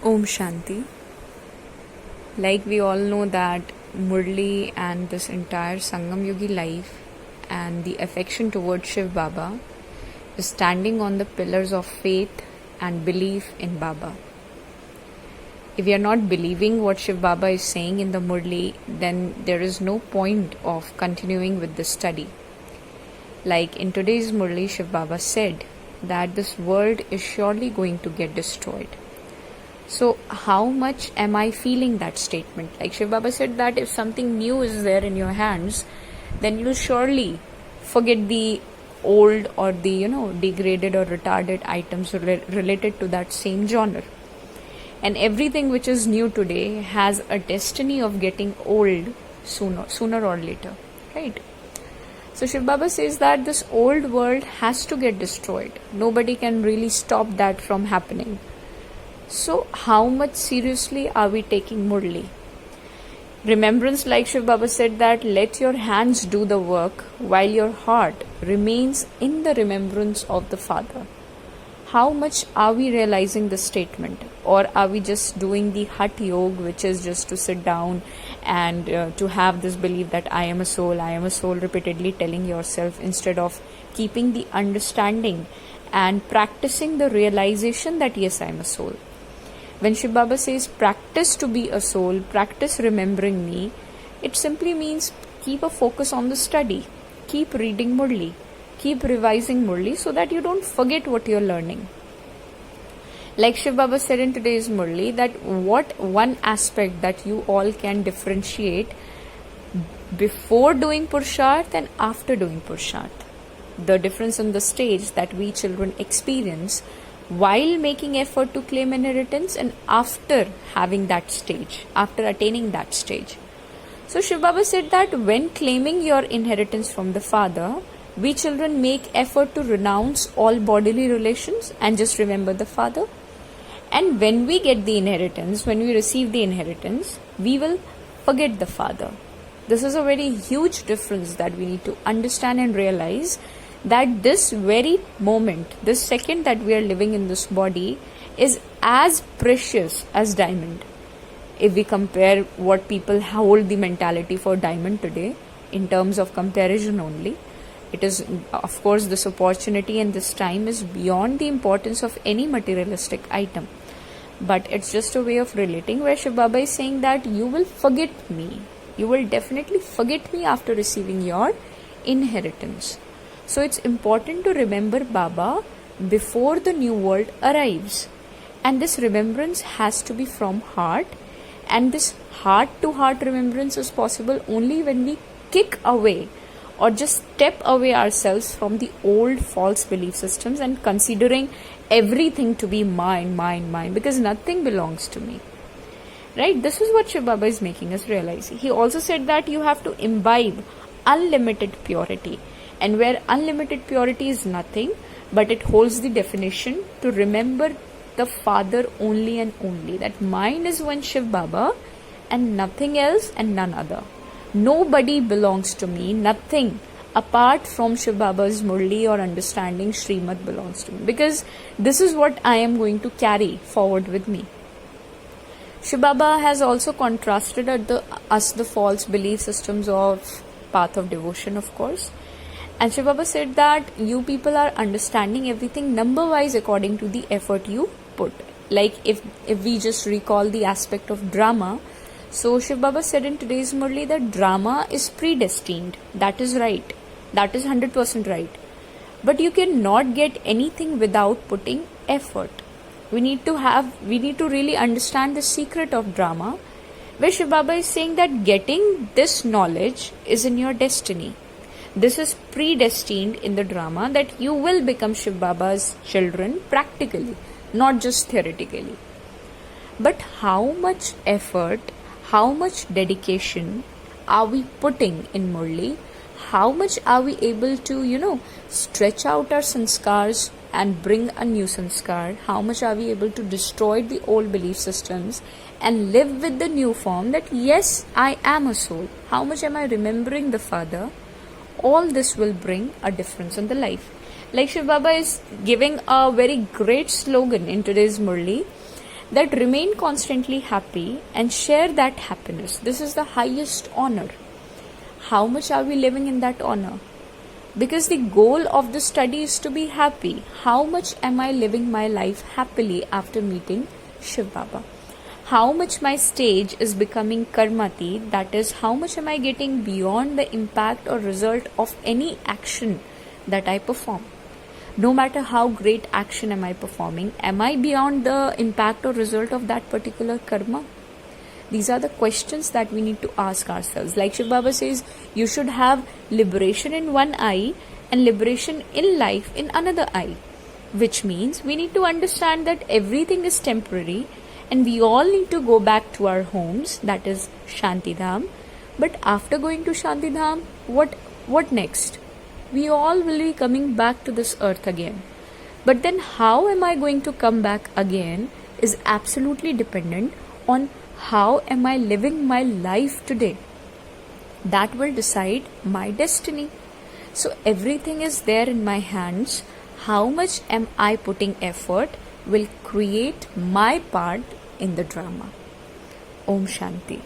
Om Shanti. Like we all know that Murli and this entire Sangam Yogi life and the affection towards Shiv Baba is standing on the pillars of faith and belief in Baba. If we are not believing what Shiv Baba is saying in the Murli, then there is no point of continuing with the study. Like in today's Murli, Shiv Baba said that this world is surely going to get destroyed. So how much am I feeling that statement? Like Shiv Baba said that if something new is there in your hands, then you'll surely forget the old or the degraded or retarded items related to that same genre. And everything which is new today has a destiny of getting old sooner or later, right? So Shiv Baba says that this old world has to get destroyed. Nobody can really stop that from happening. So how much seriously are we taking Murli? Remembrance, like Shiv Baba said, that let your hands do the work while your heart remains in the remembrance of the Father. How much are we realizing this statement? Or are we just doing the Hat Yoga, which is just to sit down and to have this belief that I am a soul, repeatedly telling yourself, instead of keeping the understanding and practicing the realization that yes, I am a soul. When Shiv Baba says practice to be a soul, practice remembering me, it simply means keep a focus on the study, keep reading Murli, keep revising Murli so that you don't forget what you're learning. Like Shiv Baba said in today's Murli, that what one aspect that you all can differentiate before doing Purusharth and after doing Purusharth. The difference in the stage that we children experience while making effort to claim inheritance and after having that stage, after attaining that stage. So Shiv Baba said that when claiming your inheritance from the Father, we children make effort to renounce all bodily relations and just remember the Father. And when we get the inheritance, when we receive the inheritance, we will forget the Father. This is a very huge difference that we need to understand and realize, that this very moment, this second that we are living in this body is as precious as diamond. If we compare what people hold the mentality for diamond today, in terms of comparison only, it is, of course, this opportunity and this time is beyond the importance of any materialistic item. But it's just a way of relating, where Shiv Baba is saying that you will forget me. You will definitely forget me after receiving your inheritance. So it's important to remember Baba before the new world arrives. And this remembrance has to be from heart. And this heart-to-heart remembrance is possible only when we kick away or just step away ourselves from the old false belief systems and considering everything to be mine, because nothing belongs to me. Right? This is what Shiv Baba is making us realize. He also said that you have to imbibe unlimited purity. And where unlimited purity is nothing, but it holds the definition to remember the Father only and only. That mine is one Shiv Baba and nothing else and none other. Nobody belongs to me, nothing apart from Shiv Baba's Murli or understanding Srimad belongs to me. Because this is what I am going to carry forward with me. Shiv Baba has also contrasted us the false belief systems of path of devotion, of course. And Shiv Baba said that you people are understanding everything number-wise according to the effort you put. Like if we just recall the aspect of drama, so Shiv Baba said in today's Murli that drama is predestined. That is right. That is 100% right. But you cannot get anything without putting effort. We need to really understand the secret of drama, where Shiv Baba is saying that getting this knowledge is in your destiny. This is predestined in the drama that you will become Shiv Baba's children practically, not just theoretically. But how much effort, how much dedication are we putting in Murli? How much are we able to, stretch out our sanskars and bring a new sanskar? How much are we able to destroy the old belief systems and live with the new form that yes, I am a soul? How much am I remembering the Father? All this will bring a difference in the life. Like Shiv Baba is giving a very great slogan in today's Murli, that remain constantly happy and share that happiness. This is the highest honor. How much are we living in that honor? Because the goal of the study is to be happy. How much am I living my life happily after meeting Shiv Baba? How much my stage is becoming karmati, that is, how much am I getting beyond the impact or result of any action that I perform? No matter how great action am I performing, am I beyond the impact or result of that particular karma? These are the questions that we need to ask ourselves. Like Shiv Baba says, you should have liberation in one eye and liberation in life in another eye. Which means we need to understand that everything is temporary and we all need to go back to our homes, that is Shantidham. But after going to Shantidham, what next? We all will be coming back to this earth again. But then how am I going to come back again is absolutely dependent on how am I living my life today. That will decide my destiny. So everything is there in my hands. How much am I putting effort will create my part in the drama. Om Shanti.